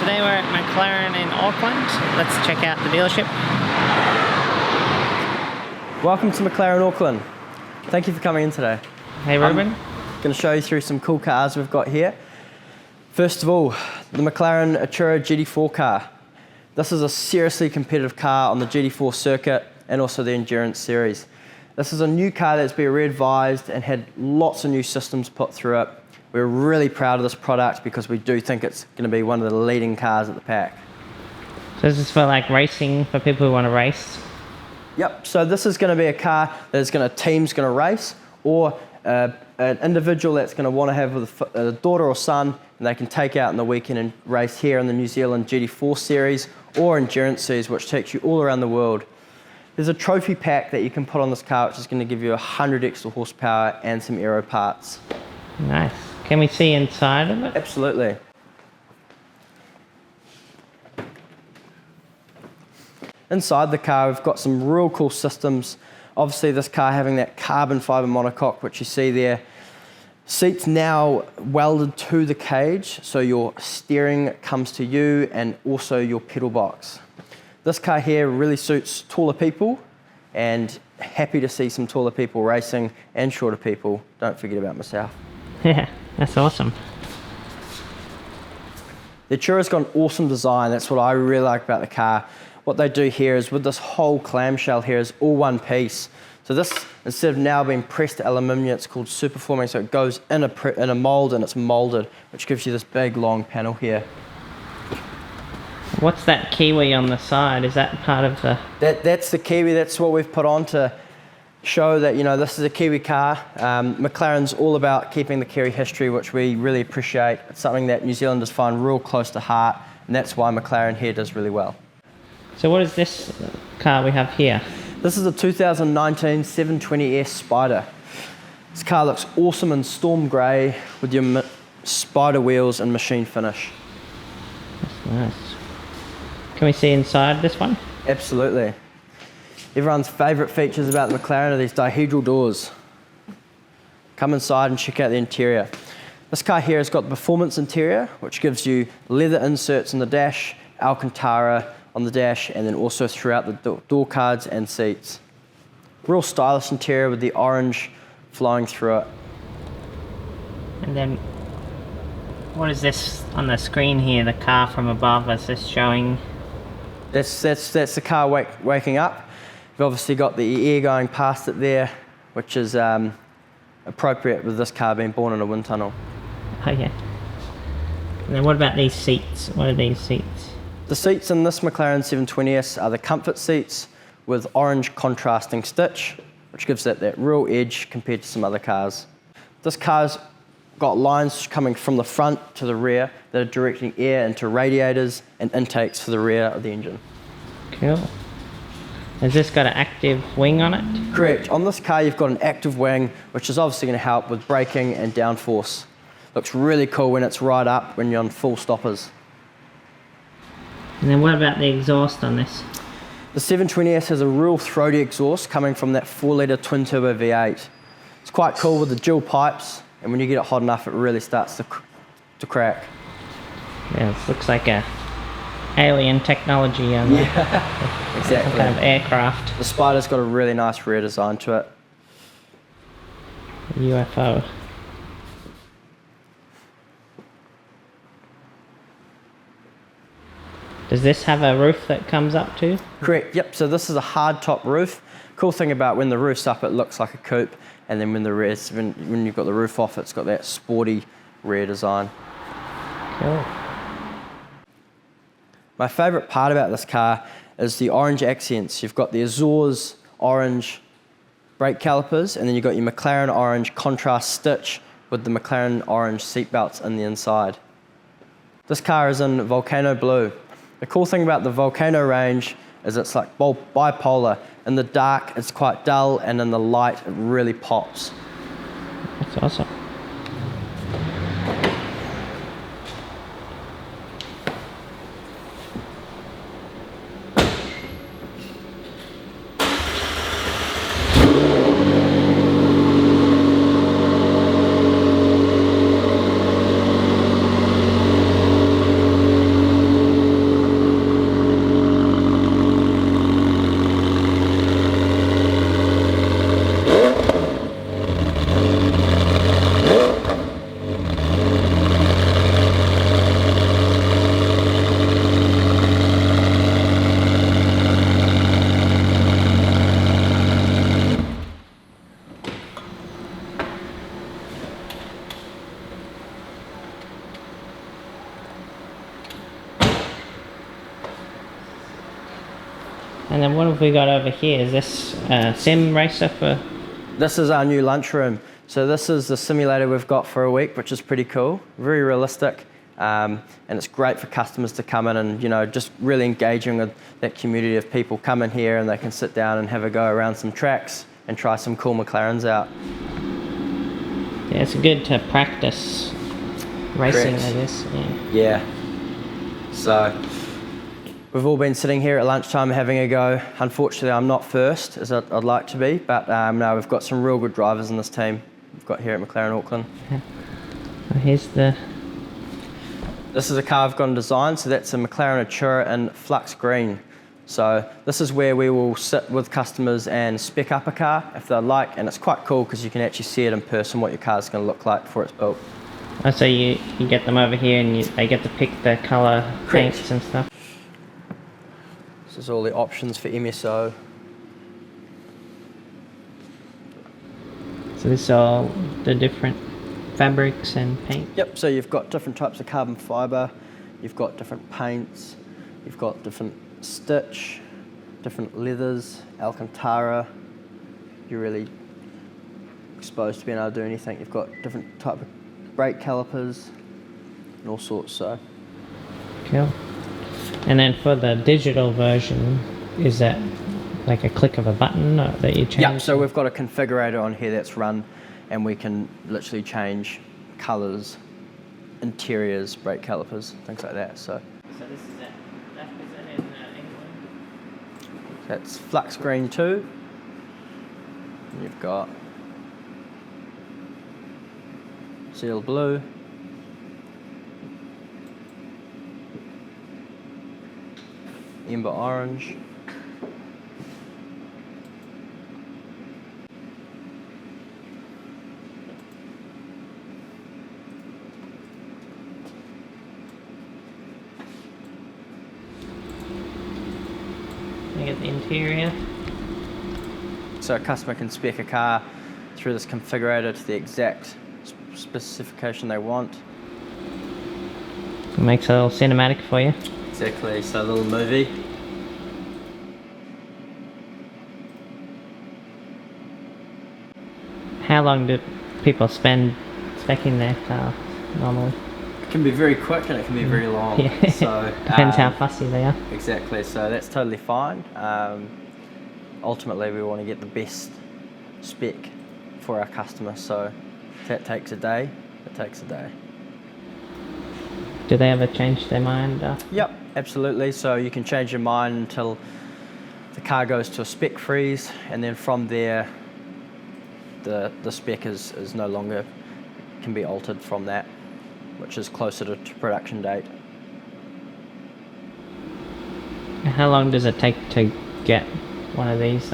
Today we're at McLaren in Auckland. Let's check out the dealership. Welcome to McLaren Auckland. Thank you for coming in today. Hey Ruben. I'm going to show you through some cool cars we've got here. First of all, the McLaren Atura GT4 car. This is a seriously competitive car on the GT4 circuit and also the Endurance series. This is a new car that's been re-advised and had lots of new systems put through it. We're really proud of this product because we do think it's going to be one of the leading cars at the pack. So this is for like racing, for people who want to race? Yep, so this is going to be a car that a team's going to race, or an individual that's going to want to have a daughter or son, and they can take out in the weekend and race here in the New Zealand GT4 series or Endurance series, which takes you all around the world. There's a trophy pack that you can put on this car, which is going to give you 100 extra horsepower and some aero parts. Nice. Can we see inside of it? Absolutely. Inside the car, we've got some real cool systems. Obviously, this car having that carbon fiber monocoque, which you see there. Seats now welded to the cage, so your steering comes to you and also your pedal box. This car here really suits taller people, and happy to see some taller people racing and shorter people. Don't forget about myself. Yeah, that's awesome. The Atura's got an awesome design. That's what I really like about the car. What they do here is with this whole clamshell here is all one piece. So this, instead of now being pressed aluminium, it's called superforming. So it goes in a mold and it's molded, which gives you this big long panel here. What's that Kiwi on the side? Is that part of the... That's the Kiwi. That's what we've put on to show that, you know, this is a Kiwi car. McLaren's all about keeping the Kiwi history, which we really appreciate. It's something that New Zealanders find real close to heart, and that's why McLaren here does really well. So what is this car we have here? This is a 2019 720S Spider. This car looks awesome in storm grey with your spider wheels and machine finish. That's nice. Can we see inside this one? Absolutely. Everyone's favourite features about the McLaren are these dihedral doors. Come inside and check out the interior. This car here has got the performance interior, which gives you leather inserts in the dash, Alcantara on the dash, and then also throughout the door cards and seats. Real stylish interior with the orange flowing through it. And then, what is this on the screen here, the car from above? Is this showing? That's the car waking up. You've obviously got the air going past it there, which is appropriate with this car being born in a wind tunnel. Oh yeah. And then what about these seats? What are these seats? The seats in this McLaren 720S are the comfort seats with orange contrasting stitch, which gives it that real edge compared to some other cars. This car's got lines coming from the front to the rear that are directing air into radiators and intakes for the rear of the engine. Cool. Has this got an active wing on it? Correct. On this car you've got an active wing, which is obviously going to help with braking and downforce. Looks really cool when it's right up, when you're on full stoppers. And then what about the exhaust on this? The 720S has a real throaty exhaust coming from that 4-litre twin-turbo V8. It's quite cool with the dual pipes, and when you get it hot enough, it really starts to crack. Yeah, it looks like a alien technology on yeah, exactly. Some kind of aircraft. The Spider's got a really nice rear design to it. UFO. Does this have a roof that comes up too? Correct, yep, so this is a hard top roof. Cool thing about when the roof's up, it looks like a coupe, and then when you've got the roof off, it's got that sporty rear design. Cool. My favourite part about this car is the orange accents. You've got the Azores orange brake calipers, and then you've got your McLaren Orange contrast stitch with the McLaren Orange seat belts in the inside. This car is in Volcano Blue. The cool thing about the Volcano range is it's like bipolar. In the dark, it's quite dull, and in the light, it really pops. That's awesome. And then what have we got over here? Is this sim racer for? This is our new lunchroom. So this is the simulator we've got for a week, which is pretty cool, very realistic. And it's great for customers to come in and, you know, just really engaging with that community of people come in here and they can sit down and have a go around some tracks and try some cool McLarens out. Yeah, it's good to practice racing, Correct. I guess. Yeah. So we've all been sitting here at lunchtime having a go. Unfortunately, I'm not first, as I'd like to be, but no, we've got some real good drivers in this team we've got here at McLaren Auckland. Well, here's the... This is a car I've got and designed, so that's a McLaren Atura in Flux Green. So this is where we will sit with customers and spec up a car if they'd like, and it's quite cool because you can actually see it in person what your car's going to look like before it's built. Oh, so you get them over here and they get to pick the colour paints and stuff. This is all the options for MSO. So this is all the different fabrics and paint? Yep, so you've got different types of carbon fibre, you've got different paints, you've got different stitch, different leathers, Alcantara. You're really exposed to being able to do anything. You've got different type of brake calipers and all sorts, so. Cool. And then for the digital version, is that like a click of a button that you change? Yeah, so we've got a configurator on here that's run and we can literally change colours, interiors, brake calipers, things like that. So this is it. That is it in England. that's Flux Green 2. And you've got Seal Blue. Ember Orange. You get the interior. So a customer can spec a car through this configurator to the exact specification they want. It makes a little cinematic for you. Exactly, so a little movie. How long do people spend spec'ing their car normally? It can be very quick and it can be very long. Yeah. So Depends how fussy they are. Exactly, so that's totally fine. Ultimately, we want to get the best spec for our customer, so if that takes a day, it takes a day. Do they ever change their mind? Yep, absolutely. So you can change your mind until the car goes to a spec freeze, and then from there, the spec is no longer, can be altered from that, which is closer to production date. How long does it take to get one of these?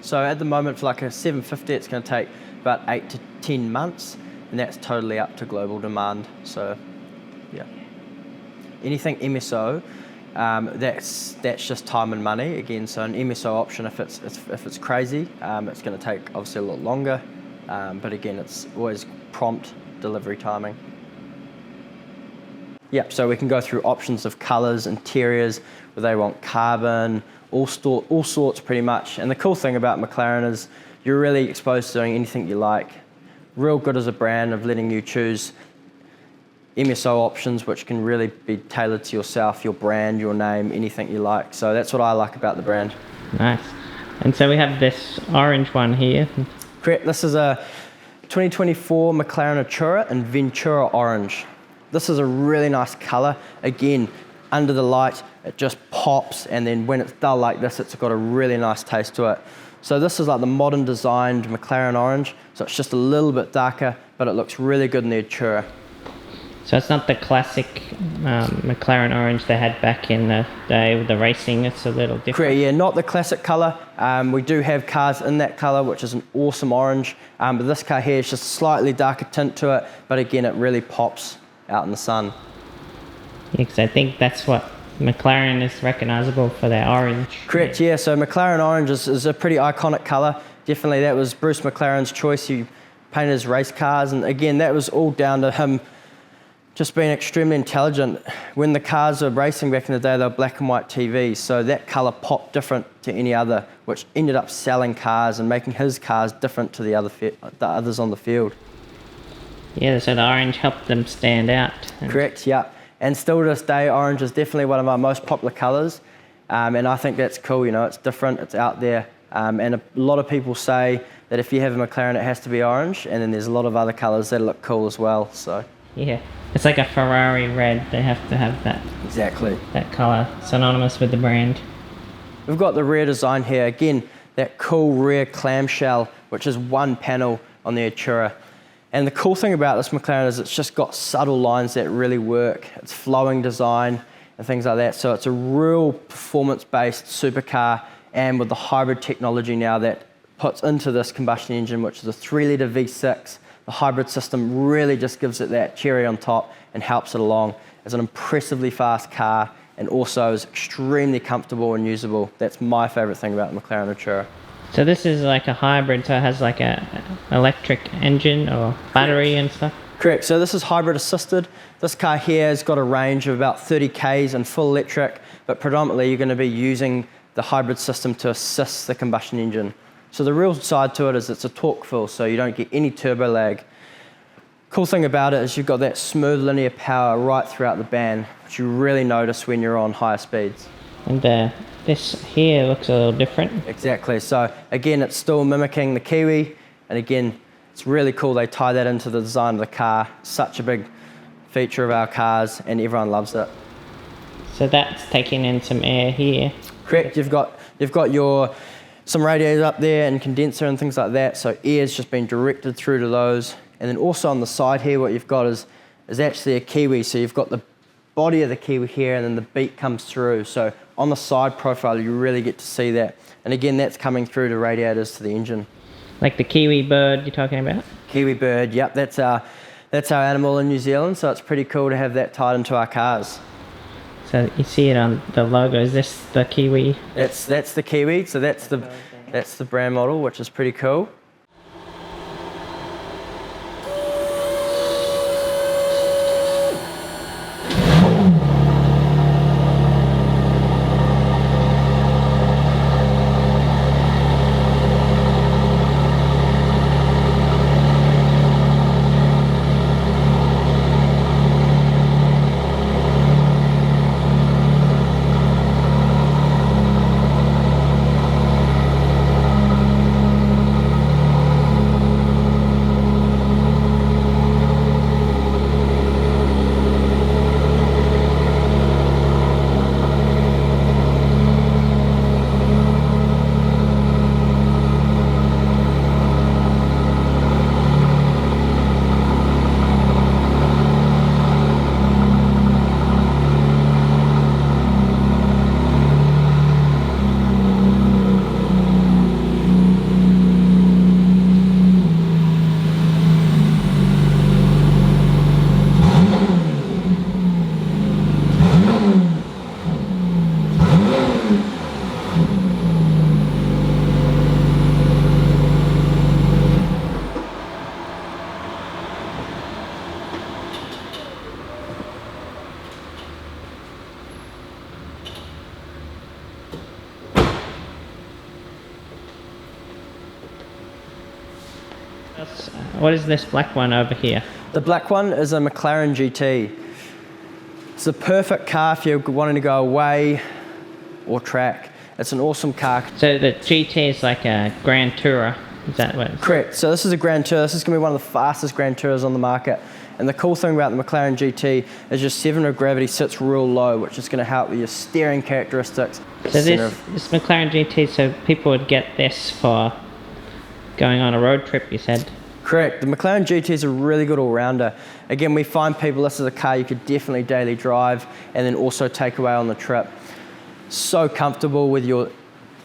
So at the moment, for like a 750, it's going to take about 8 to 10 months, and that's totally up to global demand. So, yeah. Anything MSO, that's just time and money again. So an MSO option, if it's crazy, it's going to take obviously a lot longer, but again, it's always prompt delivery timing. Yep, so we can go through options of colours, interiors, whether they want carbon, all sorts pretty much. And the cool thing about McLaren is you're really exposed to doing anything you like. Real good as a brand of letting you choose MSO options, which can really be tailored to yourself, your brand, your name, anything you like. So that's what I like about the brand. Nice. And so we have this orange one here. Correct, this is a 2024 McLaren Atura in Ventura Orange. This is a really nice colour. Again, under the light, it just pops, and then when it's dull like this, it's got a really nice taste to it. So this is like the modern designed McLaren Orange, so it's just a little bit darker, but it looks really good in the Atura. So it's not the classic McLaren Orange they had back in the day with the racing, it's a little different. Correct, yeah, not the classic colour. We do have cars in that colour, which is an awesome orange, but this car here is just a slightly darker tint to it, but again, it really pops out in the sun. Yeah, because I think that's what McLaren is recognisable for their orange. Correct, yeah, so McLaren Orange is a pretty iconic colour. Definitely that was Bruce McLaren's choice. He painted his race cars, and again, that was all down to him just being extremely intelligent. When the cars were racing back in the day, they were black and white TVs, so that colour popped different to any other, which ended up selling cars and making his cars different to the others on the field. Yeah, so the orange helped them stand out. Correct, yeah. And still to this day, orange is definitely one of our most popular colours, and I think that's cool. You know, it's different, it's out there, and a lot of people say that if you have a McLaren, it has to be orange, and then there's a lot of other colours that look cool as well. So yeah. It's like a Ferrari red, they have to have that. Exactly. That colour, synonymous with the brand. We've got the rear design here. Again, that cool rear clamshell, which is one panel on the Atura. And the cool thing about this McLaren is it's just got subtle lines that really work. It's flowing design and things like that. So it's a real performance-based supercar, and with the hybrid technology now that puts into this combustion engine, which is a 3-litre V6, the hybrid system really just gives it that cherry on top and helps it along. It's an impressively fast car and also is extremely comfortable and usable. That's my favourite thing about the McLaren Atura. So this is like a hybrid, so it has like a electric engine or battery and stuff? Correct, so this is hybrid assisted. This car here has got a range of about 30 k's and full electric, but predominantly you're going to be using the hybrid system to assist the combustion engine. So the real side to it is it's a torque fill, so you don't get any turbo lag. Cool thing about it is you've got that smooth linear power right throughout the band, which you really notice when you're on higher speeds. And this here looks a little different. Exactly, so again it's still mimicking the Kiwi, and again it's really cool they tie that into the design of the car. Such a big feature of our cars and everyone loves it. So that's taking in some air here. Correct, you've got some radiators up there and condenser and things like that, so air's just been directed through to those. And then also on the side here, what you've got is actually a Kiwi, so you've got the body of the Kiwi here and then the beak comes through. So on the side profile, you really get to see that. And again, that's coming through to radiators to the engine. Like the Kiwi bird you're talking about? Kiwi bird, yep, that's our animal in New Zealand, so it's pretty cool to have that tied into our cars. So you see it on the logo. Is this the Kiwi? That's the Kiwi, so that's the brand model, which is pretty cool. What is this black one over here? The black one is a McLaren GT. It's the perfect car if you're wanting to go away or track. It's an awesome car. So the GT is like a Grand Tourer, is that what it's? Correct, so this is a Grand Tour. This is going to be one of the fastest Grand Tours on the market. And the cool thing about the McLaren GT is your center of gravity sits real low, which is going to help with your steering characteristics. So this McLaren GT, so people would get this for going on a road trip, you said? Correct. The McLaren GT is a really good all-rounder. Again, we find people, this is a car you could definitely daily drive and then also take away on the trip. So comfortable with your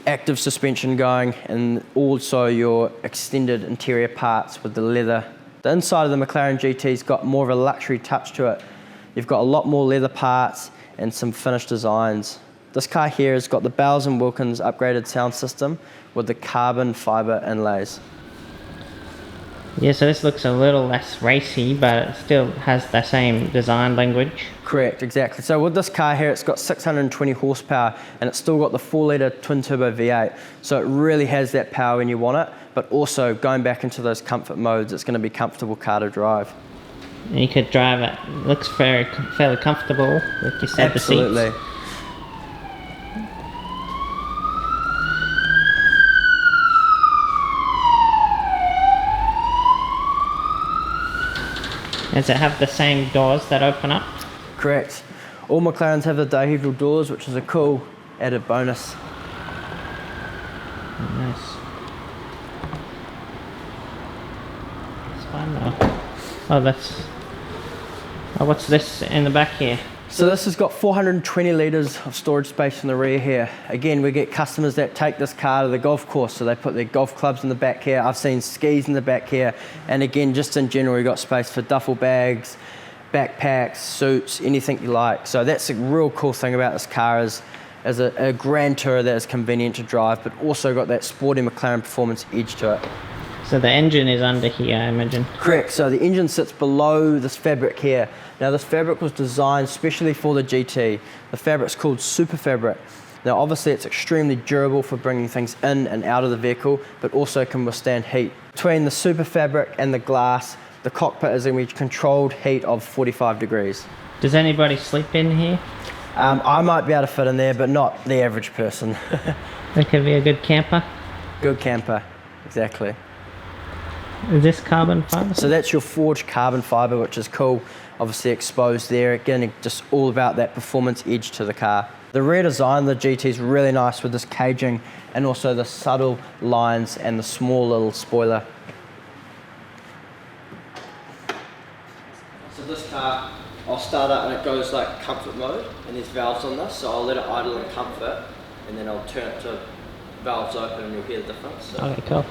active suspension going and also your extended interior parts with the leather. The inside of the McLaren GT's got more of a luxury touch to it. You've got a lot more leather parts and some finished designs. This car here has got the Bowers Wilkins upgraded sound system with the carbon fibre inlays. Yeah, so this looks a little less racy, but it still has the same design language. Correct, exactly. So with this car here, it's got 620 horsepower and it's still got the 4-litre twin-turbo V8. So it really has that power when you want it, but also going back into those comfort modes, it's going to be a comfortable car to drive. And you could drive it. It looks fairly comfortable, like you said. Absolutely. The seats. Does it have the same doors that open up? Correct. All McLarens have the dihedral doors, which is a cool added bonus. Nice. It's fun though. Oh, what's this in the back here? So this has got 420 litres of storage space in the rear here. Again, we get customers that take this car to the golf course, so they put their golf clubs in the back here. I've seen skis in the back here. And again, just in general, we've got space for duffel bags, backpacks, suits, anything you like. So that's a real cool thing about this car is a grand tourer that is convenient to drive, but also got that sporty McLaren performance edge to it. So the engine is under here, I imagine. Correct, so the engine sits below this fabric here. Now this fabric was designed specially for the GT. The fabric's called Super Fabric. Now obviously it's extremely durable for bringing things in and out of the vehicle, but also can withstand heat. Between the Super Fabric and the glass, the cockpit is going to be controlled heat of 45 degrees. Does anybody sleep in here? I might be able to fit in there, but not the average person. That could be a good camper. Good camper, exactly. Is this carbon fibre? So that's your forged carbon fibre, which is cool. Obviously exposed there. Again, just all about that performance edge to the car. The rear design of the GT is really nice with this caging and also the subtle lines and the small little spoiler. So this car, I'll start up and it goes like comfort mode, and there's valves on this, so I'll let it idle in comfort, and then I'll turn it to valves open and you'll hear the difference. So. Okay, cool.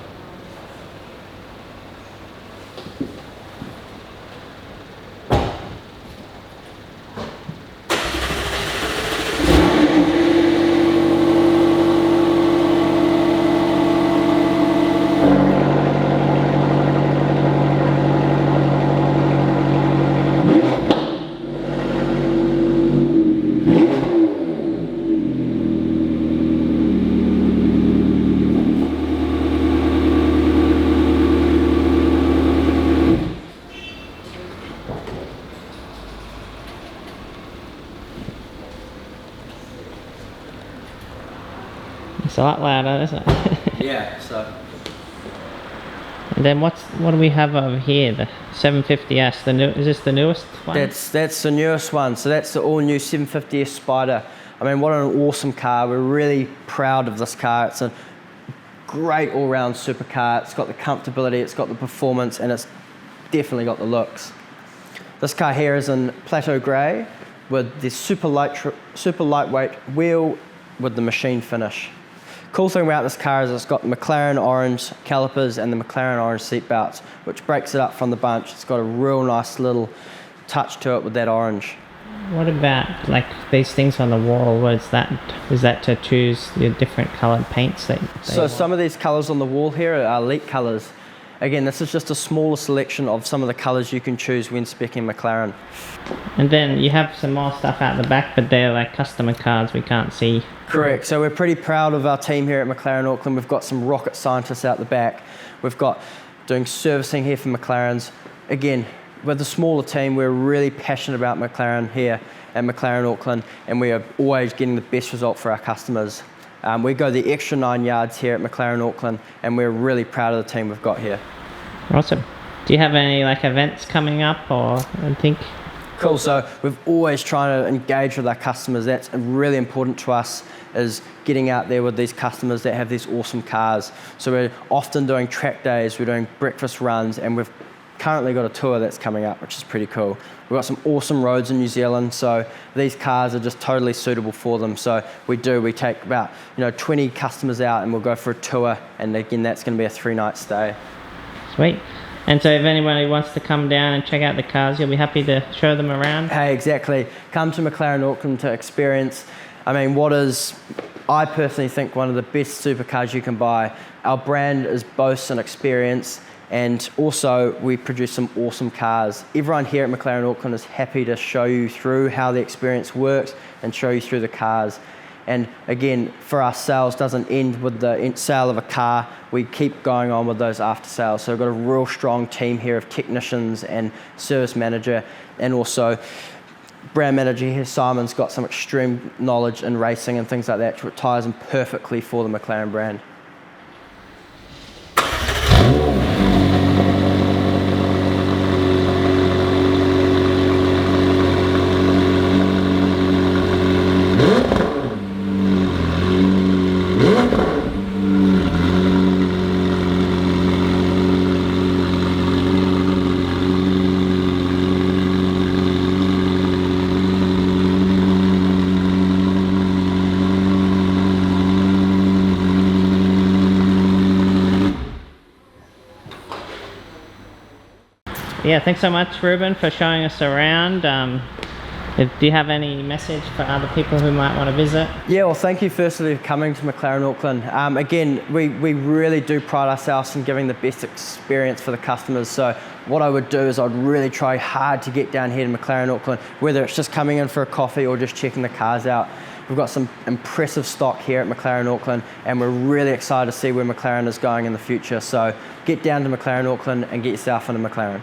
It's a lot louder, isn't it? Yeah, so. And then what do we have over here? The 750S. Is this the newest one? That's the newest one. So that's the all-new 750S Spider. I mean, what an awesome car. We're really proud of this car. It's a great all-round supercar. It's got the comfortability, it's got the performance, and it's definitely got the looks. This car here is in plateau grey with the super lightweight wheel with the machine finish. Cool thing about this car is it's got the McLaren Orange calipers and the McLaren Orange seat belts, which breaks it up from the bunch. It's got a real nice little touch to it with that orange. What about like these things on the wall? What is that? Is that to choose the different coloured paints that So some of these colours on the wall here are elite colours. Again, this is just a smaller selection of some of the colours you can choose when spec'ing McLaren. And then you have some more stuff out the back, but they're like customer cars we can't see. Correct. So we're pretty proud of our team here at McLaren Auckland. We've got some rocket scientists out the back. We've got doing servicing here for McLarens. Again, with a smaller team, we're really passionate about McLaren here at McLaren Auckland, and we are always getting the best result for our customers. We go the extra 9 yards here at McLaren Auckland, and we're really proud of the team we've got here. Awesome. Do you have any like events coming up, or I think? Cool. So we've always tried to engage with our customers. That's really important to us, is getting out there with these customers that have these awesome cars. So we're often doing track days, we're doing breakfast runs, and we've currently got a tour that's coming up, which is pretty cool. We've got some awesome roads in New Zealand, so these cars are just totally suitable for them. So we take about 20 customers out, and we'll go for a tour, and again, that's going to be a 3-night stay. Sweet. And so if anybody wants to come down and check out the cars, you'll be happy to show them around? Hey, exactly. Come to McLaren Auckland to experience, I mean, what is, I personally think, one of the best supercars you can buy. Our brand boasts an experience And also, we produce some awesome cars. Everyone here at McLaren Auckland is happy to show you through how the experience works and show you through the cars. And again, for us, sales doesn't end with the sale of a car. We keep going on with those after sales. So we've got a real strong team here of technicians and service manager, and also brand manager here, Simon's got some extreme knowledge in racing and things like that, which ties in perfectly for the McLaren brand. Yeah, thanks so much, Ruben, for showing us around. Do you have any message for other people who might want to visit? Yeah, well, thank you firstly for coming to McLaren Auckland. Again, we really do pride ourselves in giving the best experience for the customers. So what I would do is I'd really try hard to get down here to McLaren Auckland, whether it's just coming in for a coffee or just checking the cars out. We've got some impressive stock here at McLaren Auckland, and we're really excited to see where McLaren is going in the future. So get down to McLaren Auckland and get yourself into McLaren.